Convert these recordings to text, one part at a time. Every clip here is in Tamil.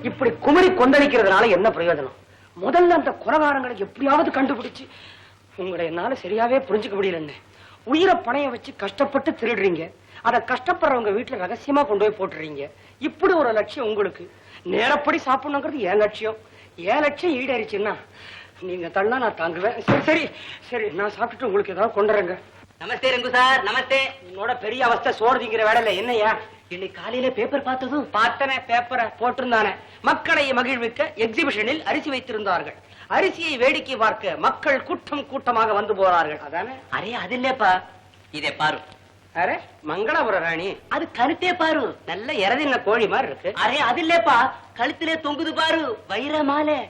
இப்படி குமரி கொந்தளிக்கிறதுனால என்ன பிரயோஜனம்? முதல்ல அந்த கொலைகாரங்களை எப்படியாவது கண்டுபிடிச்சு உங்களை என்னால சரியாவே புரிஞ்சுக்க முடியல. உயிரை பணைய வச்சு கஷ்டப்பட்டு திருடுறீங்க, அதை கஷ்டப்படுறவங்க வீட்டுல ரகசியமா கொண்டு போய் போட்டுறீங்க. இப்படி ஒரு லட்சியம் உங்களுக்கு, நேரப்படி சாப்பிடணுங்கிறது என் லட்சியம். என் லட்சியம் ஈடேறிச்சுன்னா நீங்க தள்ளா நான் தாங்குவேன். சரி சரி, நான் சாப்பிட்டுட்டு உங்களுக்கு ஏதாவது கொண்டுறேங்க. நமஸ்தே ரங்கு சார். நமஸ்தே. உன்னோட பெரிய அவஸ்தை சோறு திங்கிற வேலை என்னையா? இன்னைக்கு காலையில பேப்பர் பார்த்ததும் பார்த்தனே, பேப்பரை போட்டிருந்தானே, மக்களை மகிழ்விக்க எக்ஸிபிஷனில் அரிசி வைத்திருந்தார்கள். அரிசியை வேடிக்கை பார்க்க மக்கள் கூட்டம் கூட்டமாக வந்து போறார்கள். அதானே? அரே அது இல்லப்பா, இதே பாரு. அரே மங்களபுர ராணி, அது கழுத்தே பாரு, நல்ல இறதின கோழி மாதிரி இருக்கு. அரே அது இல்லப்பா, கழுத்திலே தொங்குது பாரு, வைர மாலை.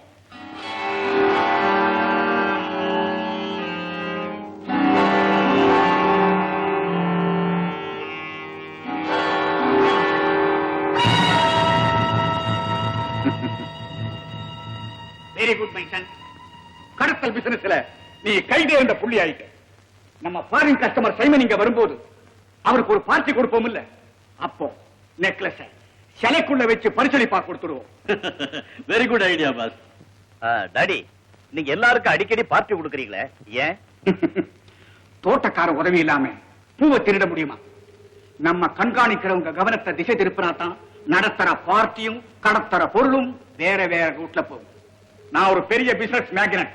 Very good my son. கடத்தல் பிசினஸ்ல நீ கைதே என்ற புள்ளி ஆயிட்ட. நம்ம ஃபாரின் கஸ்டமர் சைமன் இங்க வரும்போது அவருக்கு ஒரு பார்ட்டி கொடுப்போம் இல்ல, அப்போ நெக்லஸ் சிலைக்குள்ள வச்சு பரிசளிப்பா கொடுத்துடுவோம். Very good idea boss. Daddy, நீங்க எல்லாருக்கும் அடிக்கடி பார்ட்டி கொடுக்கறீங்களே, ஏன்? தோட்டக்கார உதவி இல்லாம பூவை திருட முடியுமா? நம்ம கண்காணிக்கிறவங்க கவனத்தை திசை திருப்பினா தான் நடத்துற பார்ட்டியும் கடத்தர பொருளும் வேற வேற ரூட்ல போகும். நான் ஒரு பெரிய பிசினஸ் மேக்னட்.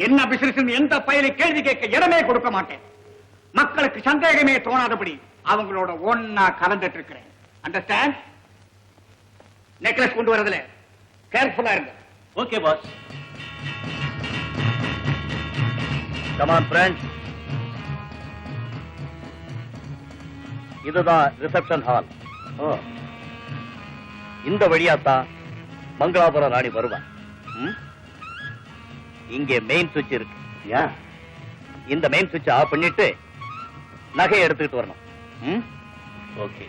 என்ன பிசினஸ் எந்த பயலை கேள்வி கேட்க இடமே கொடுக்க மாட்டேன். மக்களுக்கு சந்தேகமே தோணாதபடி அவங்களோட ஒன்னா கலந்துட்டு இருக்கிறேன். அண்டர்ஸ்டாண்ட்? நெக்லஸ் கொண்டு வரதுல கேர்ஃபுல்லா இருங்க. Okay boss. Come on friends. இதுதான் ரிசப்ஷன் ஹால். இந்த வழியாத்தான் மங்களாபுரம் ராணி வருவான். இங்கே மெயின் சுவிட்ச் இருக்கு. இந்த மெயின் சுவிட்ச் ஆஃப் பண்ணிட்டு நகையை எடுத்துக்கிட்டு வரணும். ஓகே.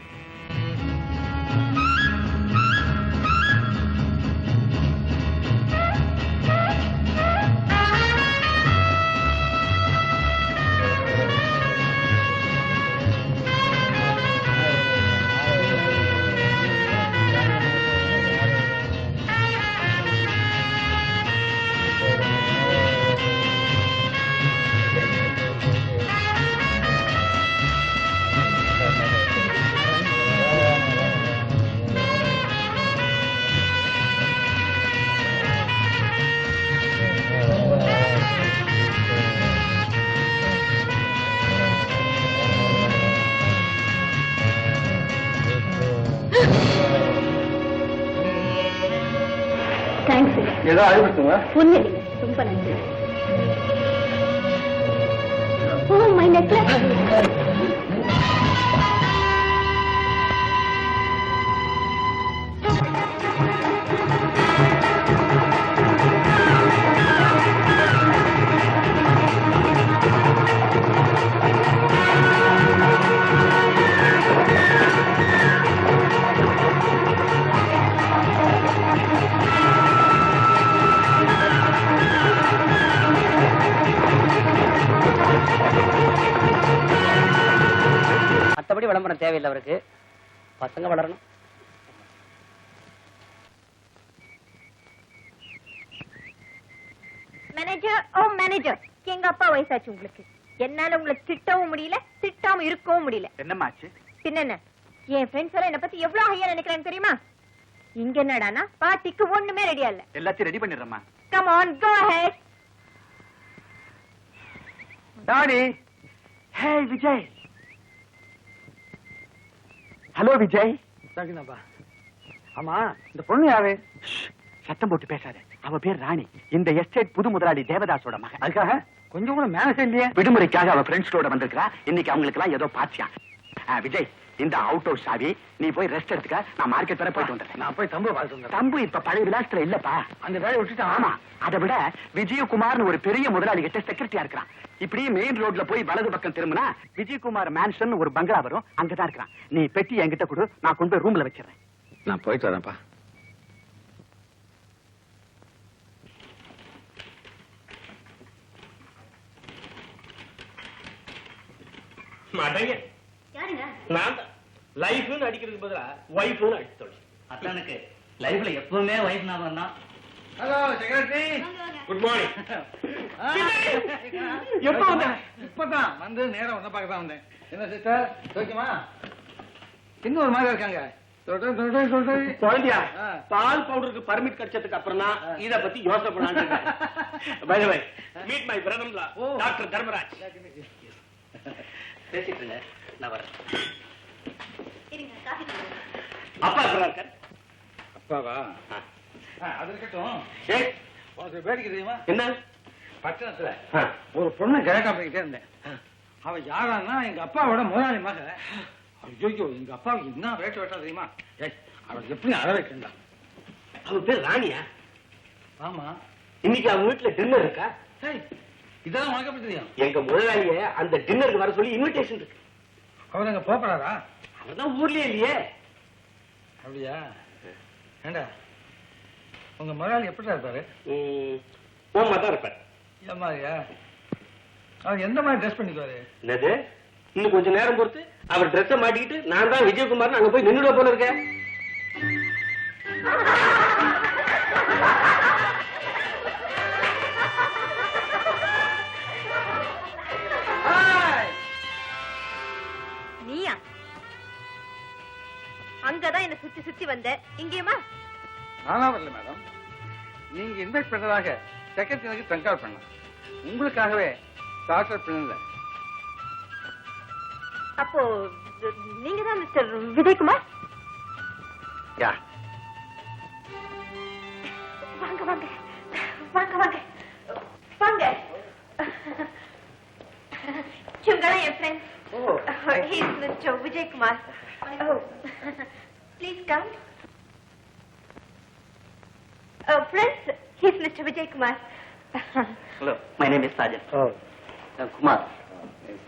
ஏதோ அழிவிட்டுங்க. ஒன்னும் ரொம்ப நன்றி. Oh my necklace. மற்றபடி விளம்பரம் தேவையில்லை அவருக்கு. பசங்க வளரணும். மேனேஜர், ஓ மேனேஜர், எங்க அப்பா வயசாச்சு உங்களுக்கு. என்னால உங்களை திட்டவும் முடியல, திட்டாம பேசாம இருக்கவும் முடியல. என்னமாச்சு? பின்ன என் ஃப்ரெண்ட்ஸ் எல்லாம் என்ன பத்தி எவ்வளவு ஹையா நினைக்கிறேன்னு தெரியுமா? இங்க என்னடானா பார்ட்டிக்கு ஒண்ணுமே ரெடியா இல்ல. எல்லாத்தையும் ரெடி பண்ணிடுறேம்மா. Come on, go ahead. Daddy. Hey Vijay. Hello Vijay. சரிங்கப்பா. ஆமா, இந்த பொண்ணு யாரு? சத்தம் போட்டு பேசாத. அவ பேர் ராணி. இந்த எஸ்டேட் புது முதலாளி தேவதாசோட மகன். அதுக்காக கொஞ்சம் கூட மேனேஜ் இல்லையே. விடுமுறைக்காக அவ ஃப்ரெண்ட்ஸோட வந்திருக்கா. இன்னைக்கு அவங்களுக்கு எல்லாம் ஏதோ பாத்தியா. விஜய், இந்த அவுட் ஹவுஸ் சாவி. நீ போய் ரெஸ்ட் எடுத்துக்க. நான் மார்க்கெட் வரை போயிட்டு வந்துடுறேன். நான் போய் தம்பு பார்த்து வந்தேன். தம்பு இப்ப பழைய விலாசத்துல இல்லப்பா. அந்த வேலையை விட்டுட்டு. ஆமா, அதை விட விஜயகுமார்னு ஒரு பெரிய முதலாளி கிட்ட செக்ரட்டரியா இருக்கிறான். இப்படி மெயின் ரோட்ல போய் வலது பக்கம் திரும்பினா விஜயகுமார் மேன்ஷன் ஒரு பங்களா வரும். அங்கதான் இருக்கிறான். நீ பெட்டி என்கிட்ட கொடு, நான் கொண்டு போய் ரூம்ல வச்சிடறேன். நான் போயிட்டு வரேன்ப்பா. மாட்டேங்க. யாருங்க? நான் லைஃப்னு அடிக்கிறதுக்கு பதிலா வைஃப்னு அடிச்சு. அத்தானுக்கு லைஃப்ல எப்பவுமே வைஃப் ஞாபகம் தான். Hello secretary. Good morning. எப்ப வந்த? இப்பதான் வந்து நேரம் வந்த பார்க்க தான் வந்தேன். என்ன சிஸ்டர், ஓகேமா? இன்னும் ஒரு மாதிரி இருக்காங்க. குழந்தையா, பால் பவுடருக்கு பர்மிட் கிடைச்சதுக்கு அப்புறம் தான் இத பத்தி யோசனை பண்ணாங்க. By the way, meet my brother in law, doctor Dharmaraj. பேசிட்டு இருங்க, நான் வரேன். இருங்க, காஃபி கொடுங்க. அப்பா எப்பரா இருக்கார்? அப்பாவா? அது இருக்கட்டும். ஏய், உனக்கு வேடிக்கை தெரியுமா? என்ன? பட்டணத்துல ஒரு பொண்ணு கிழக்கா போய்கிட்டே இருந்தேன். அவ யாரான்னா எங்க அப்பாவோட முதலாளி மக. ஐயோ, எங்க அப்பாவுக்கு என்ன வேட்டு வேட்டா தெரியுமா? ஏய், அவளுக்கு எப்படி அழ வைக்கண்டா. அவ பேர் ராணியா? ஆமா. இன்னைக்கு அவங்க வீட்டுல டின்னர் இருக்கா? ஏய், இதெல்லாம் உனக்கு எப்படி தெரியும்? எங்க முதலாளிய அந்த டின்னருக்கு வர சொல்லி இன்விடேஷன் இருக்கு. அவர் அங்க போறாரா? அவர்தான் ஊர்லயே இல்லையே. அப்படியா? ஏண்டா, உங்க முதலாளி எப்படிதான் இருப்பாரு? ஓமா தான் இருப்பார். இந்த மாதிரியா? அவர் எந்த மாதிரி ட்ரெஸ் பண்ணிக்குவாரு? என்னது? இன்னும் கொஞ்சம் நேரம் பொறுத்து அவர் ட்ரெஸ்ஸை மாட்டிக்கிட்டு நான் தான் விஜயகுமார் அங்க போய் நின்னுட போல இருக்கேன். நீயா? அங்கதான் என்ன சுத்தி சுத்தி வந்த. இங்கேயுமா? நானா வரல மேடம். நீங்க இன்வைட் பண்றதாக செக்ரட்டரி ட்ரங்கால் பண்ண. உங்களுக்காகவே சார்ட்டர் பண்ணல. அப்போ நீங்க தான் மிஸ்டர் விஜயகுமார்? யா. வாங்க வாங்க வாங்க வாங்க வாங்க. இவங்கெல்லாம் என் friends. He is Mr. Vijaykumar. Oh, please come. Friends, he is Mr. Vijaykumar. Hello, my name is Sajan. Kumar.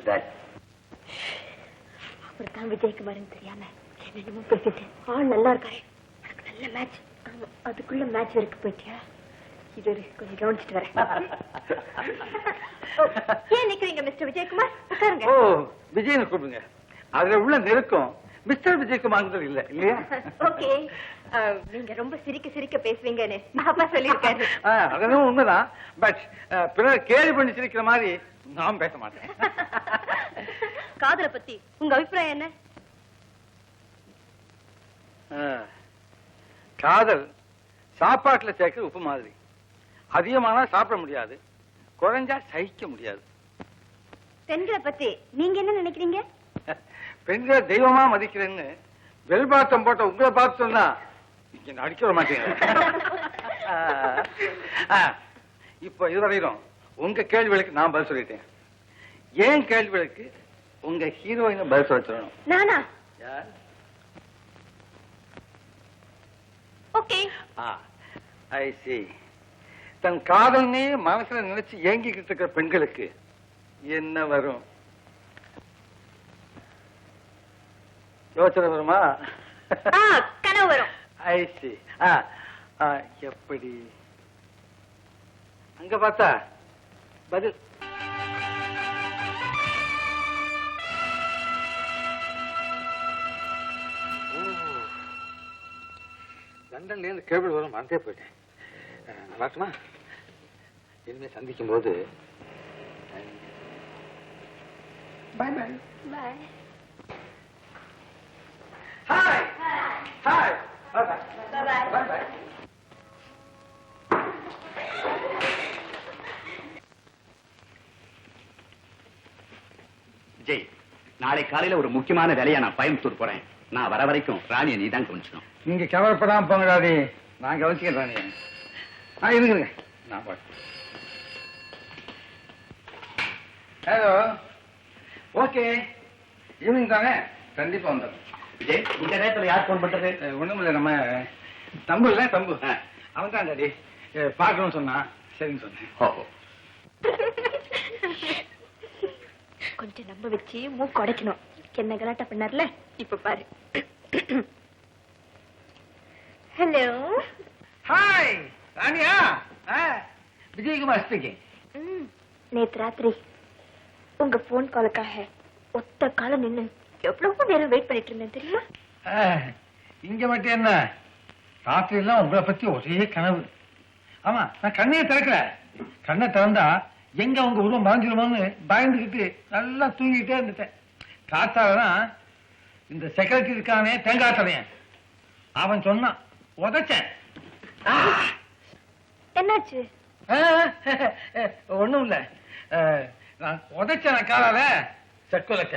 Dad. அவர்தான் விஜயகுமார்னு தெரியாம என்னென்னமோ பேசிட்டு ஆள் நல்லா இருக்காரு. உனக்கு நல்ல மேட்ச். அதுக்குள்ள மேட்ச் இருக்கு. போயிட்டியா? இது கொஞ்சம் கவனிச்சுட்டு வரேன். ஏன் நிக்கிறீங்க மிஸ்டர் விஜயகுமார்? உட்காருங்க. ஓ, விஜயனை கூப்பிடுங்க. அதுல உள்ள நெருக்கம் மிஸ்டர் விஜயகுமார் இல்ல இல்லையா? ஓகே. நீங்க ரொம்ப சிரிக்க சிரிக்க பேசுவீங்கன்னு அப்பா சொல்லியிருக்காரு. அதுவும் உண்மைதான். பட் பிறர் கேள்வி பண்ணி சிரிக்கிற மாதிரி நான் பேச மாட்டேன். காதலை பத்தி உங்க அபிப்பிராயம் என்ன? காதல் சாப்பாட்டுல சேர்க்கிற உப்பு மாதிரி. அதிகமானா சாப்பிட முடியாது, குறைஞ்சா சகிக்க முடியாது. பெண்களை பத்தி நீங்க என்ன நினைக்கிறீங்க? பெண்களை தெய்வமா மதிக்கிறேன்னு வெல்பாட்டம் போட்ட உங்களை பார்த்து சொன்னா நீங்க அடிக்க விட மாட்டீங்க. இப்ப இதுவரையிலும் உங்க கேள்விகளுக்கு நான் பதில் சொல்லிட்டேன். ஏன் கேள்விகளுக்கு உங்க ஹீரோயின பதில் சொல்ல சொல்லணும். நானா? ஓகே. ஐ சி. தன் காதலனே மனசுல நினைச்சு ஏங்கிக்கிட்டு இருக்கிற பெண்களுக்கு என்ன வரும்? யோசனை வருமா? கனவு வரும். ஐ சி. எப்படி? அங்க பார்த்தா பதில். லண்டன்ல இருந்து கேபிள் வரும் மறந்தே போயிட்டேன். நல்லாச்சுமா? இனிமே சந்திக்கும் போது bye bye. Bye. Hi hi bye bye bye. Vijay, நாளை காலையில ஒரு முக்கியமான வேலையா நான் கோயம்புத்தூர் போறேன். நான் வர வரைக்கும் ராணியை நீ தான் கவனிச்சணும். நீங்க கவலைப்படாம போங்க ராணி, நான் கவனிச்சுக்கிறேன் ராணியை. இருக்குங்க, நான் போறேன். ஹலோ, ஓகே, ஈவினிங் தானே, கண்டிப்பா வந்துடும். விஜய், இந்த நேரத்துல யார் போன் பண்றது? ஒண்ணும் இல்லை, நம்ம தம்பு இல்லை தம்பு, அவன் தான் டாடி பார்க்கணும்னு சொன்னான், சரின்னு சொன்னேன். ஓஹோ, கொஞ்சம் நம்ப வச்சு மூக்கு உடைக்கணும். என்ன கலாட்டா பண்ணார்ல, இப்ப பாரு. ஹலோ, ஹாய் ராணியா, விஜயகுமார் ஸ்பீக்கிங். நேத்து ராத்திரி உங்க போன் காலுக்காக ஒத்த காலம் நின்னு எவ்வளவு நேரம் வெயிட் பண்ணிட்டு இருந்தேன் தெரியுமா? இங்க மட்டும் என்ன, ராத்திரி எல்லாம் உங்களை பத்தி ஒரே கனவு. ஆமா, நான் கண்ணையே திறக்கல. கண்ணை திறந்தா எங்க உங்க உருவம் மறைஞ்சிருமோன்னு பயந்துகிட்டு நல்லா தூங்கிட்டே இருந்துட்டேன். காத்தாலதான் இந்த செக்ரட்டரி இருக்கானே தேங்காய் தரையன், அவன் சொன்னான், உதைச்சேன். என்னாச்சு? ஒண்ணும் இல்ல, நான் உதைச்சேன் காலால செக்குலக்க,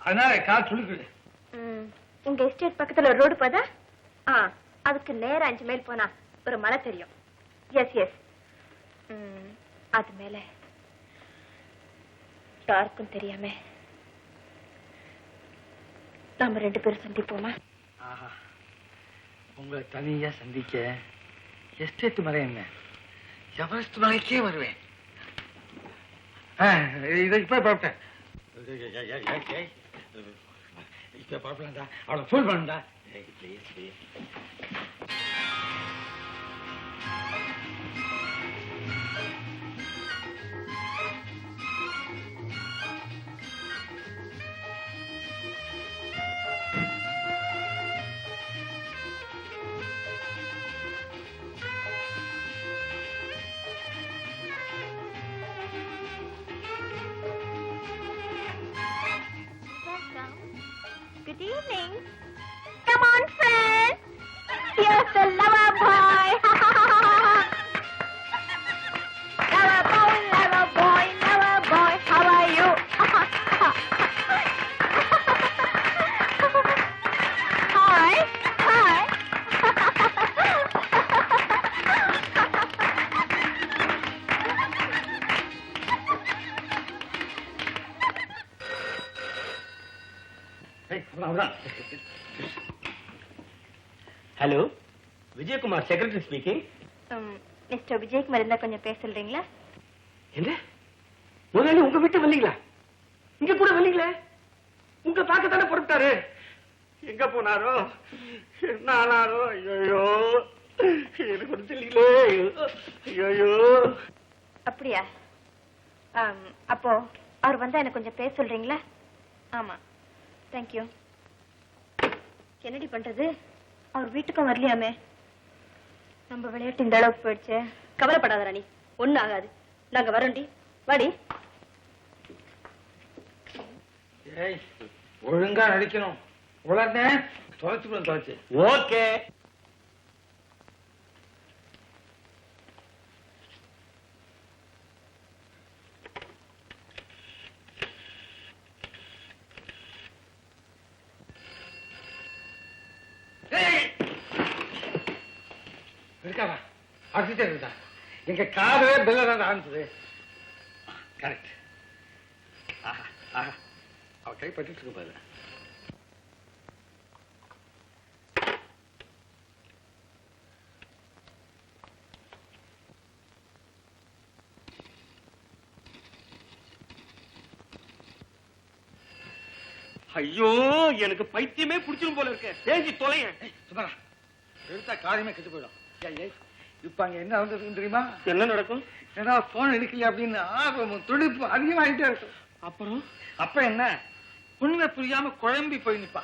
அதனால கால் சுழுக்குது. உங்க எஸ்டேட் பக்கத்துல ஒரு ரோடு போதா? அதுக்கு நேரம் 5 மைல் போனா ஒரு மலை தெரியும். எஸ் எஸ், அது மேல யாருக்கும் தெரியாம நாம 2 பேரும் சந்திப்போமா? உங்களை தனியா சந்திக்க எஸ்டேட் மலை என்ன, எவரெஸ்ட் மலைக்கே வருவேன். இதை இப்ப பார்ப்பேன், இப்ப பார்ப்பேன்டா, அவளை ஃபுல் பண்ணா. Good evening. Come on, friends. Here's the lover boy. Lover boy, lover boy, lover boy. How are you? Hi, hi. Hello, Vijayakumar secretary speaking. Mister Vijaykumar இருந்தா கொஞ்சம் பேச சொல்றீங்களா? என்ன முதலாளி உங்க வீட்டு வரலீங்களா? இங்க கூட வரலீங்களே? உங்க பார்க்கத்தானே பொறுத்தாரு. எங்க போனாரோ என்ன ஆனாரோ? ஐயோ, எனக்கு ஒண்ணு தெரியலே. ஐயோ, அப்படியா? அப்போ அவர் வந்தா எனக்கு கொஞ்சம் பேச சொல்றீங்களா? ஆமா, தேங்க்யூ. என்னடி பண்றது, அவர் வீட்டுக்கும் வரலையாமே. நம்ம விளையாட்டு இந்த அளவுக்கு போயிடுச்சு. கவலைப்படாத ராணி, ஒண்ணும் ஆகாது. நாங்க வரோண்டி, வாடி. ஒழுங்கா நடிக்கணும், உடனே தொலைச்சு. ஓகே. இருக்காவா அடிச்சுட்டே இருந்தா எங்க காதவே பெல்ல தான் ஆரம்பிச்சது. கரெக்ட். அவ கை பட்டு இருக்கு பாரு. ஐயோ, எனக்கு பைத்தியமே பிடிச்சிரும் போல இருக்க. பேசி தொலைய. சும்மா எடுத்தா காரியமே கெட்டு போயிடும். இப்ப அங்க என்ன நடந்ததுன்னு தெரியுமா? என்ன நடக்கும்? ஏன்னா போன் எடுக்கல அப்படின்னு ஆர்வமும் துடிப்பு அதிகமாயிட்டே இருக்கும். அப்புறம் அப்ப என்ன, உண்மை புரியாம குழம்பி போய் நிப்பா.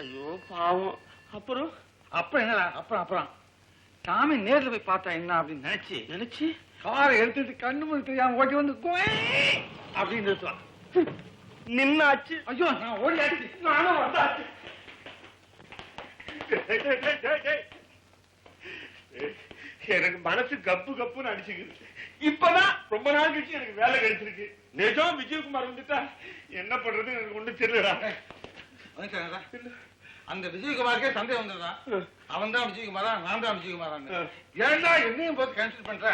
ஐயோ பாவம். அப்புறம் அப்ப என்ன, அப்புறம் சாமி நேர்ல போய் பார்த்தா என்ன அப்படின்னு நினைச்சு காரை எடுத்துட்டு கண்ணு முழு தெரியாம ஓட்டி வந்து அப்படின்னு நிறுத்துவான். நின்னாச்சு. ஐயோ நான் ஓடியாச்சு. நானும் வந்தாச்சு. எனக்கு மனசு கப்பு கப்புன்னு அடிச்சுக்குது. இப்பதான் ரொம்ப நாள் கழிச்சு எனக்கு வேலை கிடைச்சிருக்கு. நிஜம் விஜயகுமார் வந்துட்டா என்ன பண்றது எனக்கு ஒண்ணு தெரியலடா. அந்த விஜயகுமாருக்கே சந்தேகம் வந்ததுதான். அவன் தான் விஜயகுமாரா, நான் தான் விஜயகுமாரா. ஏன்டா என்னையும் போது கேன்சல் பண்ற?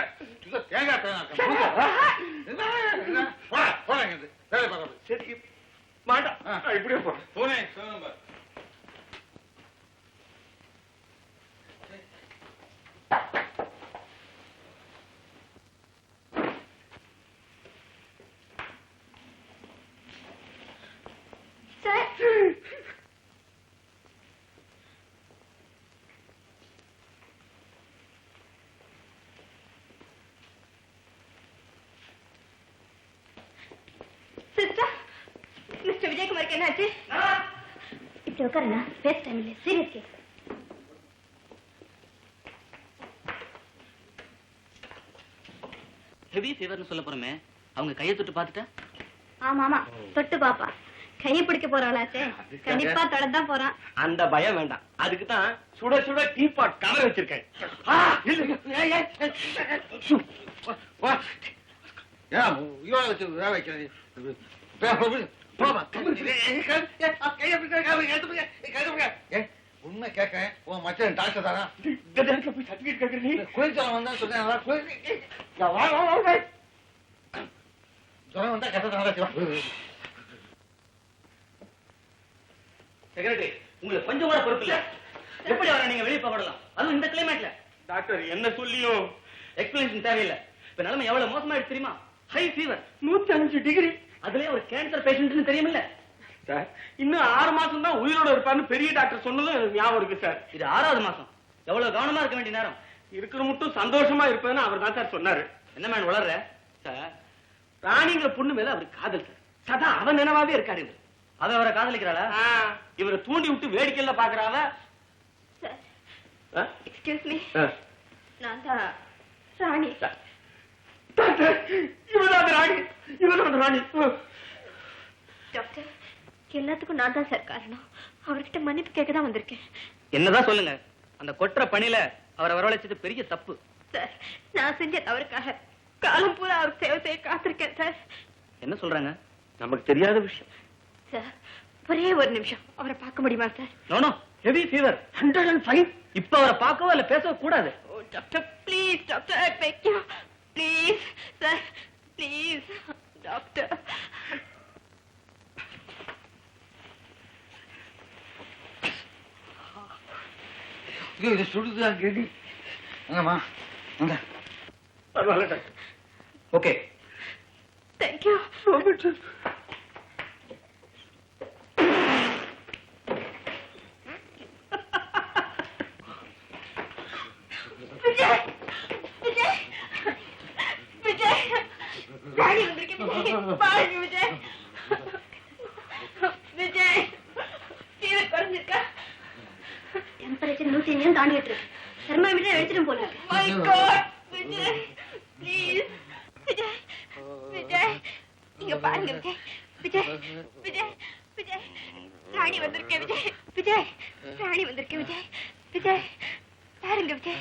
தேங்காய் போறேன் வேலை பார்க்கறது. சரி மாட்டா இப்படியே போறேன். போனேன் சிஸ்டர், மிஸ்டர் விஜயகுமாருக்கு என்னாச்சு? இப்படி உட்காருங்க, பேச டைம் இல்லை, சீரியஸ் கேஸ். ஹெவி ஃபீவர்னு சொல்ல போறமே, அவங்க கையை தொட்டு பார்த்துட்டா? ஆமா ஆமா, தொட்டு பாப்பா. கையை பிடிக்க போறாளாச்சே, கண்டிப்பா தொடர்தான் போறான். அந்த பயம் வேண்டாம். அதுக்கு தான் சுட சுட டீ பாட் கலர் வச்சிருக்கேன். வச்சு வேலை வைக்கிறது. உண்மை கேட்க உன் மச்சன் டாக்டர் தானா? இந்த நேரத்துல போய் சர்டிபிகேட் கேட்கறீங்க? குளிர்ச்சலம் வந்தா சொல்றேன். ஜுரம் வந்தா கஷ்டத்தை செக்ரட்டரி, உங்களுக்கு கொஞ்சம் கூட பொறுப்பு இல்ல. எப்படி அவரை நீங்க வெளியே போகலாம், அதுவும் இந்த கிளைமேட்ல? டாக்டர் என்ன சொல்லியும் எக்ஸ்பிளனேஷன் தேவையில்லை. இப்ப நிலைமை எவ்வளவு மோசமாயிடுச்சு தெரியுமா? High fever, 105 degree. அதுலயே ஒரு கேன்சர் பேஷண்ட்னு தெரியுமில்ல சார், இன்னும் 6 மாசம் தான் உயிரோட இருப்பான்னு பெரிய டாக்டர் சொன்னதும் எனக்கு ஞாபகம் இருக்கு சார். இது 6வது மாசம். எவ்வளவு கவனமா இருக்க வேண்டிய நேரம். இருக்கிற மட்டும் சந்தோஷமா இருப்பதுன்னு அவர் தான் சார் சொன்னாரு. என்ன மேன் வளர்ற? சார், ராணிங்கிற பொண்ணு மேல அவர் காதல் சார். சதா அவன் நினைவாவே இருக்காரு இவர். அவ அவரை காதலிக்கிறாளா? இவரை தூண்டி விட்டு வேடிக்கையில பாக்குறாவ. சார், எக்ஸ்கியூஸ் மீ, நான் தான் ராணி. இவதான் ராணி, இவதான் ராணி. டாக்டர், எல்லாத்துக்கும் நான் தான் சார் காரணம். அவர்கிட்ட மன்னிப்பு கேட்க தான் வந்திருக்கேன். என்னதான் சொல்லுங்க. அந்த கொற்ற பணியில அவரை வரவழைச்சது பெரிய தப்பு சார். நான் செஞ்ச தவறுக்காக காலம் பூரா அவர் சேவை செய்ய காத்திருக்கேன் சார். என்ன சொல்றாங்க? நமக்கு தெரியாத விஷயம் சார். ஒரே ஒரு நிமிஷம் அவரை பார்க்க முடியுமா சார்? No, heavy fever, 105. இப்ப அவரை பார்க்கவோ இல்ல பேசவோ கூடாது. Oh doctor, please doctor, I beg you, please sir, please doctor. இது சுடுதான் கேடி. என்னம்மா அந்த பரவாயில்ல doctor. Okay, thank you. Vijay, Vijay, Vijay, Rani வந்திருக்கேன் விஜய், பாருங்க விஜய். விஜய், ஃபீவர் குறைஞ்சிருக்கா? டெம்பரேச்சர் 105 தாண்டிட்டு இருக்கு. தெர்மாமீட்டர் எடுத்துட்டு போல இருக்கு. My God, Vijay please. Vijay, Vijay, நீங்க பாருங்க விஜய். விஜய், விஜய், விஜய், ராணி வந்திருக்கேன் விஜய். விஜய், ராணி வந்திருக்கேன் விஜய். விஜய், பாருங்க விஜய்,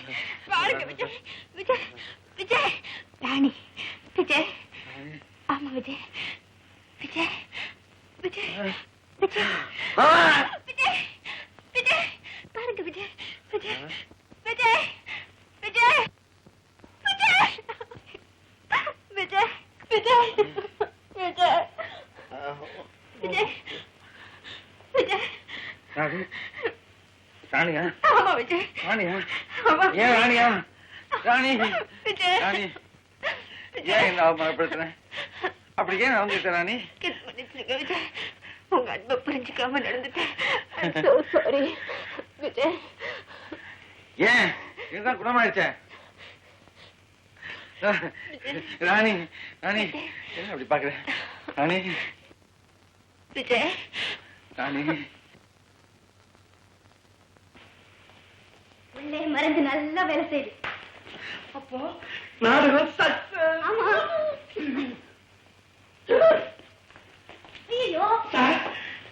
பாருங்க விஜய். விஜய், விஜய், ராணி, விஜய். ஆமா விஜய், விஜய், விஜய், விஜய், விஜய், விஜய், பாருங்க விஜய். விஜய், விஜய், விஜய், விஜய், விஜய், விஜய், விஜய், விஜய், விஜய். ராணியா? ஆமா விஜய். ராணியா? ஆமா. ஏன் ராணியா? ராணி, விஜய். ராணி, ஏன் என்ன அவமானப்படுத்துற? அப்படி ஏன் நடந்துட்ட ராணி? மன்னிச்சிருங்க விஜய், உங்க அன்பை புரிஞ்சுக்காம நடந்துட்டேன். I'm so sorry Vijay. ஏன் இதுதான் குணமாயிடுச்சே? ராணி, ராணி, என்ன அப்படி பாக்குற? ராணி, விஜய், ராணி, உள்ளே மருந்து நல்லா வேலை செய்யுது. அப்போ நாடகம் சக்சஸ். ஆமா. ஐயோ, சார்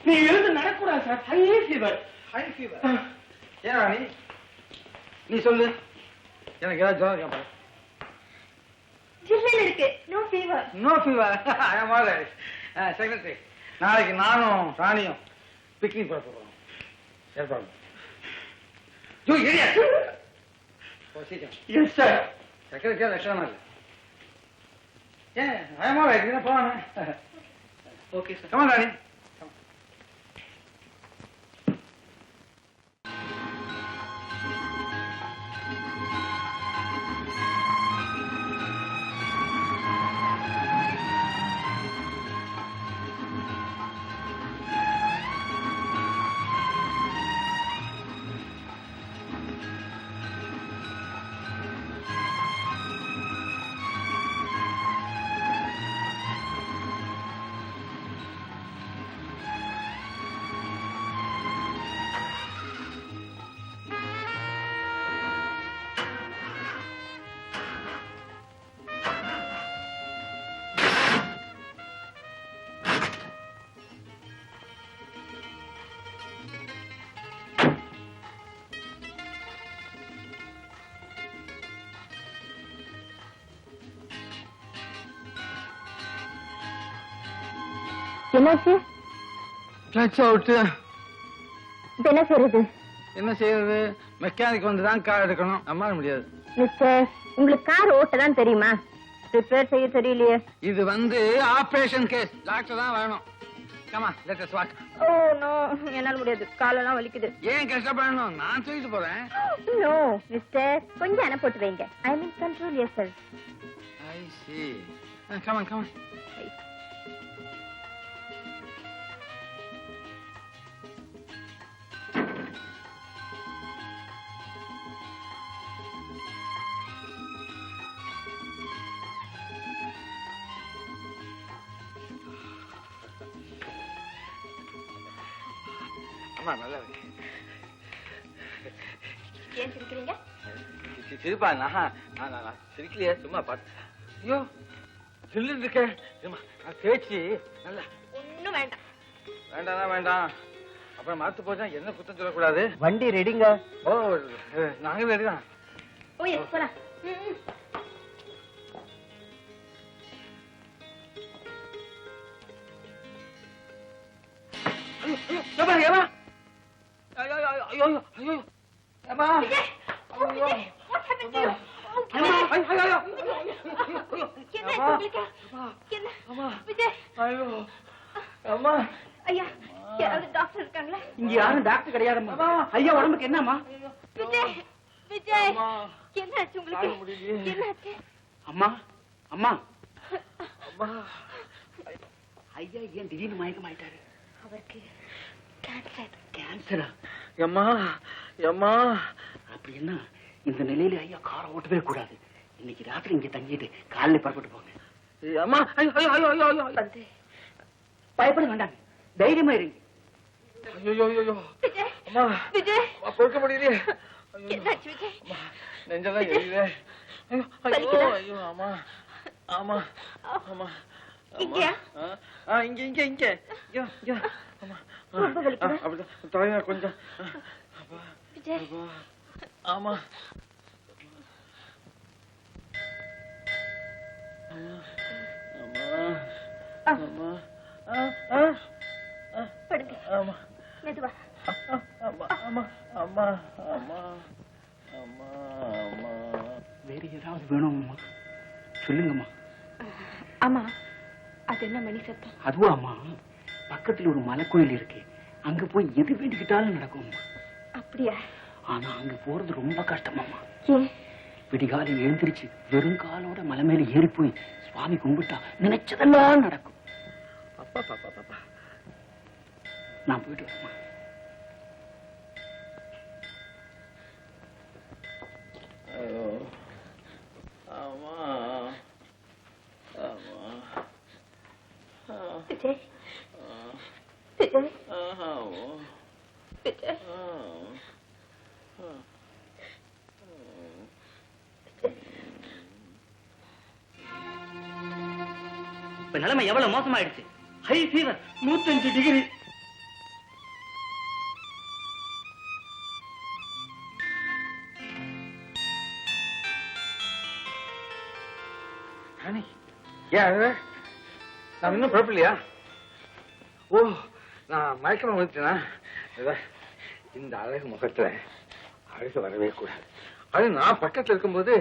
நீ எழுந்து நடக்கூடாது sir. High fever. High fever. ஏன் ராணி நீ சொல்லு, எனக்கு ஏதாவது ஜுரம் இருக்கா? ஜில்லுன்னு இருக்கு. No fever. No fever. Secretary, நாளைக்கு நானும் ராணியும் பிக்னிக் போட போறோம். ஏற்பாடு. Yes sir. செக்ரட்டரியா லட்சணமா இல்லை. ஏன் ஐயமா இதுதான் போவானே. Okay sir. கமா ராணி. என்னாச்சு? Clutch out. என்ன செய்யறது? என்ன செய்யறது? மெக்கானிக் வந்து தான் கார் எடுக்கணும். நம்மால முடியாது. மிஸ்டர், உங்களுக்கு கார் ஓட்ட தான் தெரியுமா? ரிப்பேர் செய்ய தெரியலையே. இது வந்து ஆபரேஷன் கேஸ். டாக்டர் தான் வேணும். Come let us walk. Oh no, என்னால முடியாது. காலெல்லாம் வலிக்குது. ஏன் கஷ்டப்படணும்? நான் தூக்கிட்டு போறேன். நோ மிஸ்டர், கொஞ்சம் அணை போட்டு வைங்க. I mean control yourself. I see. Come on, come on. அம்மா நல்லா இருக்கு. ஏன் சிரிக்கிறீங்க? சிரிப்பா? நான் சிரிக்கலையே, சும்மா பார்த்து. ஐயோ சில்லு இருக்க. நான் தேய்ச்சி நல்லா. ஒண்ணும் வேண்டாம். வேண்டாம் வேண்டாம். அப்புறம் மறத்து போச்சா என்ன குத்தம் சொல்லக்கூடாது. வண்டி ரெடிங்க. ஓ நாங்க ரெடிதான். ஓ எஸ் போலாம். ஐயா, யாராவது டாக்டர் இருக்காங்களா? இங்க யாரும் டாக்டர் கிடையாதும்மா. ஐயா உடம்புக்கு என்னம்மா? விஜய், விஜய், என்னாச்சு உங்களுக்கு? என்னாச்சு? அம்மா அம்மா அம்மா. ஐயா ஏன் திடீர்னு மயக்கம் ஆயிட்டாரு? அவருக்கு கேன்சர். கேன்சரா? எம்மா எம்மா. அப்படின்னா இந்த நிலையில ஐயா காரை ஓட்டவே கூடாது. இன்னைக்கு ராத்திரி இங்க தங்கிட்டு காலையில புறப்பட்டு போங்க. அம்மா ஐயோ ஐயோ ஐயோ ஐயோ. வந்து பயப்பட வேண்டாங்க, தைரியமா இருங்க. ஐயோ ஐயோ. விஜய், அம்மா விஜய், பொறுக்க முடியலையே. என்னாச்சு விஜய்? நெஞ்செல்லாம் எரியுதே. ஐயோ ஐயோ ஐயோ. அம்மா ஆமா ஆமா. இங்கயா? இங்க இங்க இங்க. ஐயோ ஐயோ. அம்மா ரொம்ப வலிக்குதா? அப்படிதான் தலையா கொஞ்சம். விஜய், ஆமா. படுங்க. ஆமா மெதுவா. ஆமா ஆமா ஆமா ஆமா ஆமா ஆமா. வேற ஏதாவது வேணும்மா? சொல்லுங்கம்மா. ஆமா, அது என்ன மணி சத்தம்? அதுவா அம்மா, பக்கத்துல ஒரு மலை கோயில் இருக்கு. அங்க போய் எது வேண்டிக்கிட்டாலும் நடக்கும்மா. அப்படியா? ஆனா அங்க போறது ரொம்ப கஷ்டமாம்மா. ஏன்? விடிகாலை எழுந்திருச்சு வெறும் காலோட மலை மேல ஏறி போய் சுவாமி கும்பிட்டா நினைச்சதெல்லாம் நடக்கும். அப்பா பாப்பா பாப்பா. நான் போயிட்டு வரேம்மா. ஐயோ ஆமா ஆமா. விஜய், விஜய், ஆமா விஜய். இப்ப நிலைமை எவ்வளவு மோசமாயிடுச்சு. High fever 105 degree. ராணி ஏன் நான் இன்னும் குழப்பில்லையா? ஓ நான் மயக்கம் வந்துட்டேனா? இந்த அழகு முகத்துல அழகு வரவே கூடாது. அது நான் பக்கத்துல இருக்கும்போது